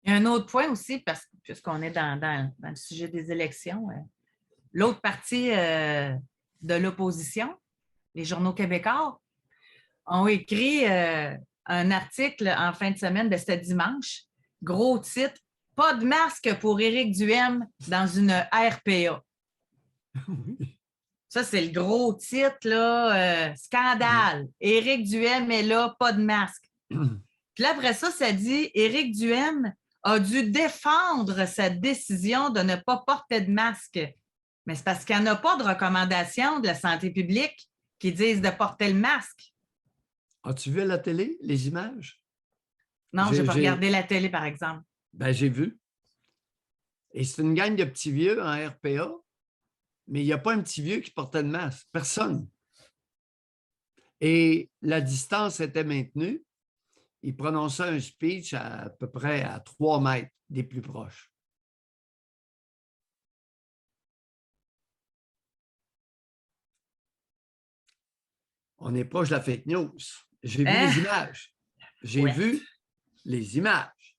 Il y a un autre point aussi, puisqu'on est dans le sujet des élections, l'autre partie de l'opposition, les journaux québécois, ont écrit un article en fin de semaine, c'était dimanche, gros titre, pas de masque pour Éric Duhaime dans une RPA. Oui. Ça, c'est le gros titre, là, scandale. Éric Duhaime est là, pas de masque. Puis là, après ça, ça dit Éric Duhaime a dû défendre sa décision de ne pas porter de masque. Mais c'est parce qu'il n'y en a pas de recommandation de la santé publique qui disent de porter le masque. As-tu vu à la télé les images? Non, je n'ai pas regardé la télé, par exemple. Ben, j'ai vu. Et c'est une gang de petits vieux en RPA, mais il n'y a pas un petit vieux qui portait le masque. Personne. Et la distance était maintenue. Il prononçait un speech à peu près à 3 mètres des plus proches. On est proche de la fake news. J'ai vu les images. J'ai vu les images.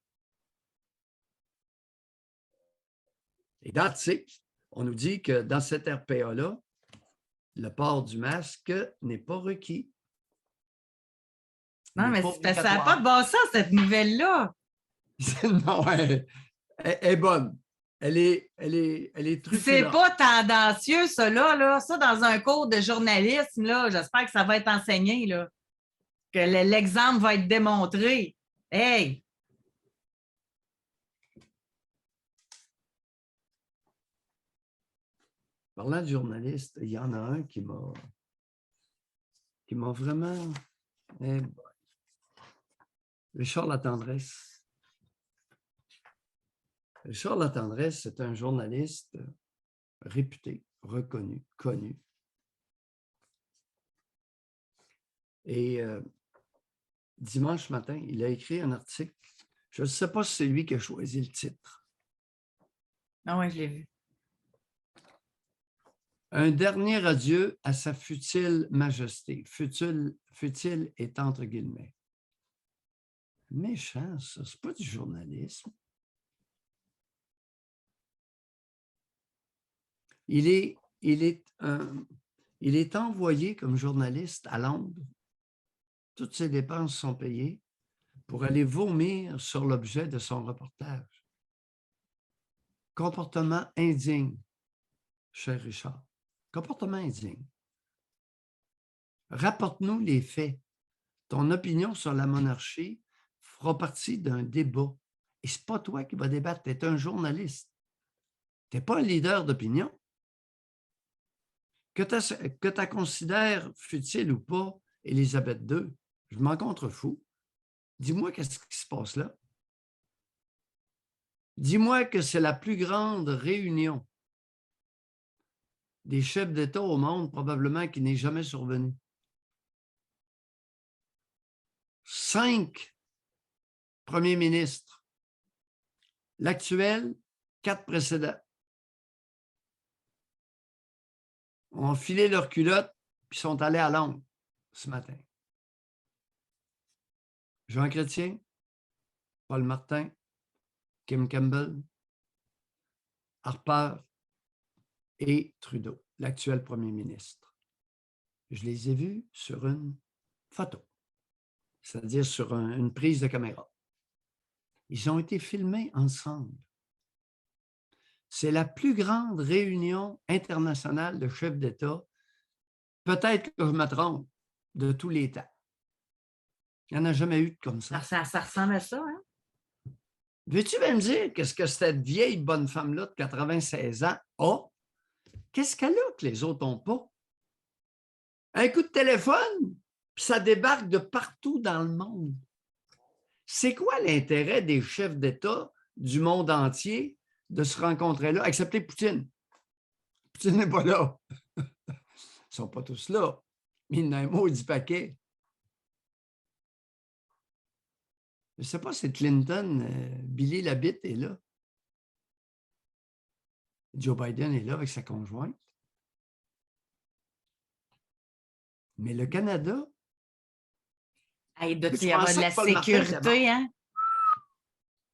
Et dans l'article, on nous dit que dans cette RPA-là, le port du masque n'est pas requis. Non, mais ça n'a pas de bon sens, cette nouvelle-là. Non, elle est bonne. Elle est truculente. C'est pas tendancieux, ça, là. Ça, dans un cours de journalisme, là, j'espère que ça va être enseigné, là. Que l'exemple va être démontré. Hey! Parlant de journaliste, il y en a un qui m'a vraiment... Richard Latendresse. Richard Latendresse, c'est un journaliste réputé, reconnu, connu. Et dimanche matin, il a écrit un article. Je ne sais pas si c'est lui qui a choisi le titre. Ah oui, je l'ai vu. Un dernier adieu à sa futile majesté. Futile est entre guillemets. Méchant, ça. C'est pas du journalisme. Il est envoyé comme journaliste à Londres. Toutes ses dépenses sont payées pour aller vomir sur l'objet de son reportage. Comportement indigne, cher Richard. Comportement indigne. Rapporte-nous les faits. Ton opinion sur la monarchie fera partie d'un débat. Et ce n'est pas toi qui vas débattre, tu es un journaliste. Tu n'es pas un leader d'opinion. Que tu considères futile ou pas, Élisabeth II, je m'en contrefous. Dis-moi qu'est-ce qui se passe là. Dis-moi que c'est la plus grande réunion des chefs d'État au monde, probablement, qui n'est jamais survenue. 5 premiers ministres. L'actuel, 4 précédents. Ont enfilé leurs culottes puis sont allés à Londres ce matin. Jean Chrétien, Paul Martin, Kim Campbell, Harper et Trudeau, l'actuel premier ministre. Je les ai vus sur une photo, c'est-à-dire sur une prise de caméra. Ils ont été filmés ensemble. C'est la plus grande réunion internationale de chefs d'État, peut-être que je me trompe, de tous les temps. Il n'y en a jamais eu comme ça. Ça ressemble à ça, hein? Veux-tu bien me dire qu'est-ce que cette vieille bonne femme-là de 96 ans a? Qu'est-ce qu'elle a que les autres n'ont pas? Un coup de téléphone, puis ça débarque de partout dans le monde. C'est quoi l'intérêt des chefs d'État du monde entier de se rencontrer là, excepté Poutine? Poutine n'est pas là. Ils ne sont pas tous là. Mais il y en a un maudit paquet. Je ne sais pas si Clinton, Billy Labitte est là. Joe Biden est là avec sa conjointe. Mais le Canada... Il doit y avoir de la sécurité, hein?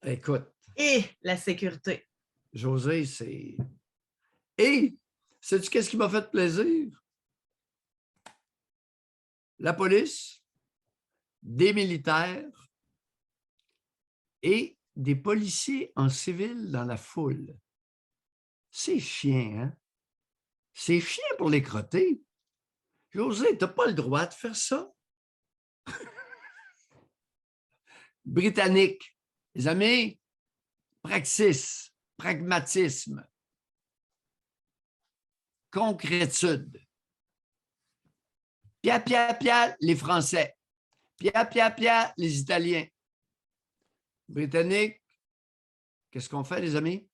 Écoute, Et la sécurité. José, c'est... Et, sais-tu qu'est-ce qui m'a fait plaisir? La police, des militaires et des policiers en civil dans la foule. C'est chien, hein? C'est chien pour les crottés. José, tu n'as pas le droit de faire ça. Britannique, les amis, praxis, pragmatisme, concrétude. Pia, pia, pia, les Français. Pia, pia, pia, les Italiens. Britanniques, qu'est-ce qu'on fait, les amis?